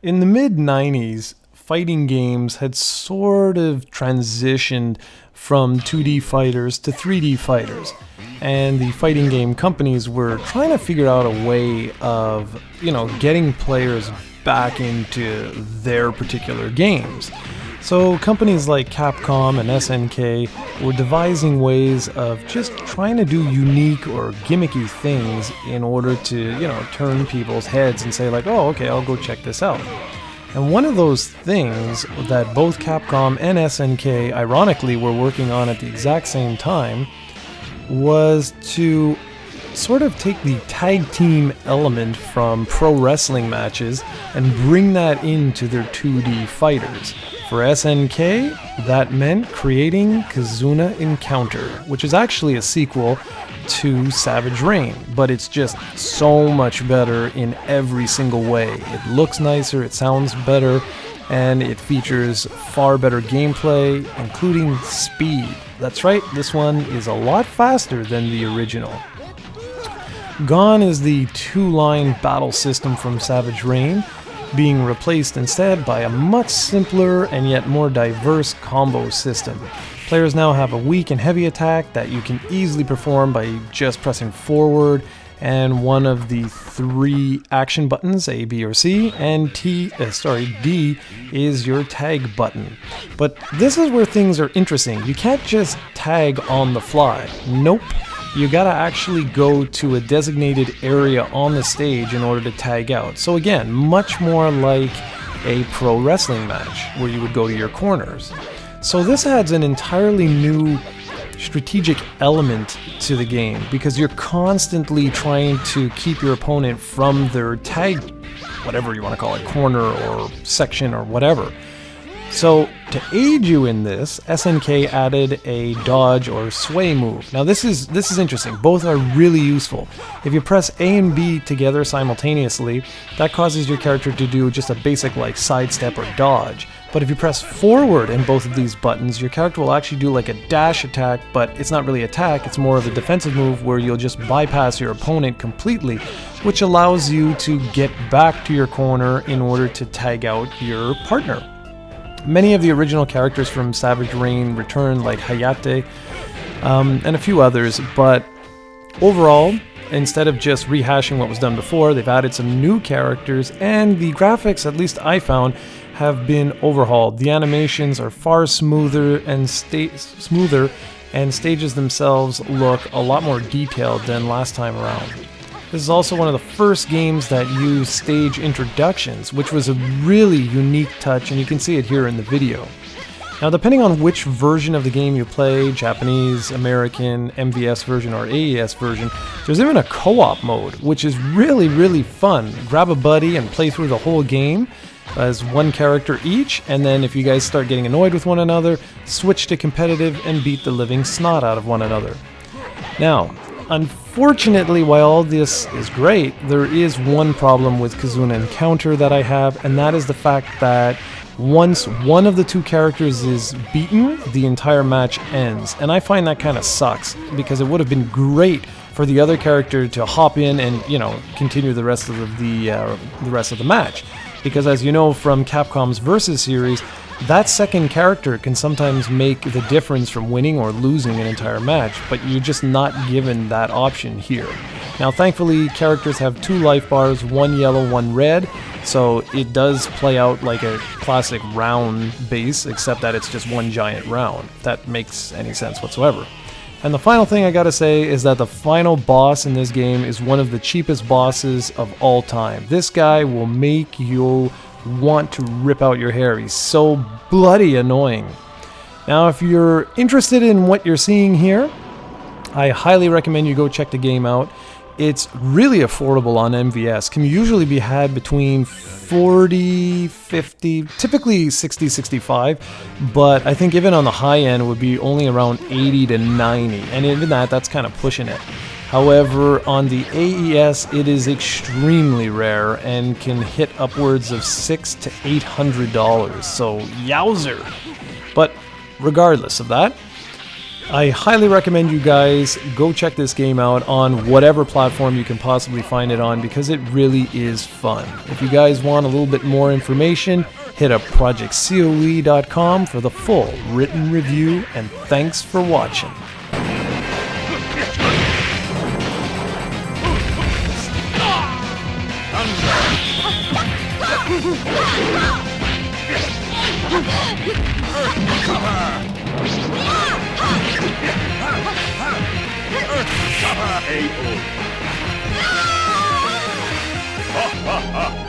In the mid-90s, fighting games had sort of transitioned from 2D fighters to 3D fighters. And the fighting game companies were trying to figure out a way of, getting players back into their particular games. So companies like Capcom and SNK were devising ways of just trying to do unique or gimmicky things in order to, turn people's heads and say like, oh, okay, I'll go check this out. And one of those things that both Capcom and SNK ironically were working on at the exact same time was to sort of take the tag team element from pro wrestling matches and bring that into their 2D fighters. For SNK, that meant creating Kizuna Encounter, which is actually a sequel to Savage Reign, but it's just so much better in every single way. It looks nicer, it sounds better, and it features far better gameplay, including speed. That's right, this one is a lot faster than the original. Gone is the two-line battle system from Savage Reign, being replaced instead by a much simpler and yet more diverse combo system. Players now have a weak and heavy attack that you can easily perform by just pressing forward and one of the three action buttons, A, B, or C, and D is your tag button. But this is where things are interesting. You can't just tag on the fly. Nope. You gotta actually go to a designated area on the stage in order to tag out. So again, much more like a pro wrestling match where you would go to your corners. So this adds an entirely new strategic element to the game because you're constantly trying to keep your opponent from their tag, whatever you want to call it, corner or section or whatever. So to aid you in this, SNK added a dodge or sway move. Now this is interesting. Both are really useful. If you press A and B together simultaneously, that causes your character to do just a basic like sidestep or dodge. But if you press forward in both of these buttons, your character will actually do like a dash attack, but it's not really attack, it's more of a defensive move where you'll just bypass your opponent completely, which allows you to get back to your corner in order to tag out your partner. Many of the original characters from Savage Reign return, like Hayate and a few others, but overall, instead of just rehashing what was done before, they've added some new characters, and the graphics, at least I found, have been overhauled. The animations are far smoother, and stages themselves look a lot more detailed than last time around. This is also one of the first games that used stage introductions, which was a really unique touch, and you can see it here in the video. Now, depending on which version of the game you play, Japanese, American, MVS version, or AES version, there's even a co-op mode, which is really, really fun. Grab a buddy and play through the whole game as one character each, and then if you guys start getting annoyed with one another, switch to competitive and beat the living snot out of one another. Now, unfortunately, while all this is great, there is one problem with Kizuna Encounter that I have, and that is the fact that once one of the two characters is beaten, the entire match ends. And I find that kind of sucks, because it would have been great for the other character to hop in and, continue the rest of the match. Because as you know from Capcom's Versus series, That second character can sometimes make the difference from winning or losing an entire match, but you're just not given that option here. Now thankfully, characters have 2 life bars, one yellow, one red, so it does play out like a classic round base, except that it's just one giant round, if that makes any sense whatsoever. And the final thing I gotta say is that the final boss in this game is one of the cheapest bosses of all time. This guy will make you want to rip out your hair. He's so bloody annoying. Now, if you're interested in what you're seeing here, I highly recommend you go check the game out. It's really affordable on MVS. Can usually be had between 40, 50, typically 60, 65, but I think even on the high end it would be only around 80 to 90, and even that's kind of pushing it. However, on the AES, it is extremely rare and can hit upwards of $600 to $800, so yowzer. But regardless of that, I highly recommend you guys go check this game out on whatever platform you can possibly find it on, because it really is fun. If you guys want a little bit more information, hit up projectcoe.com for the full written review, and thanks for watching. Ha ha ha!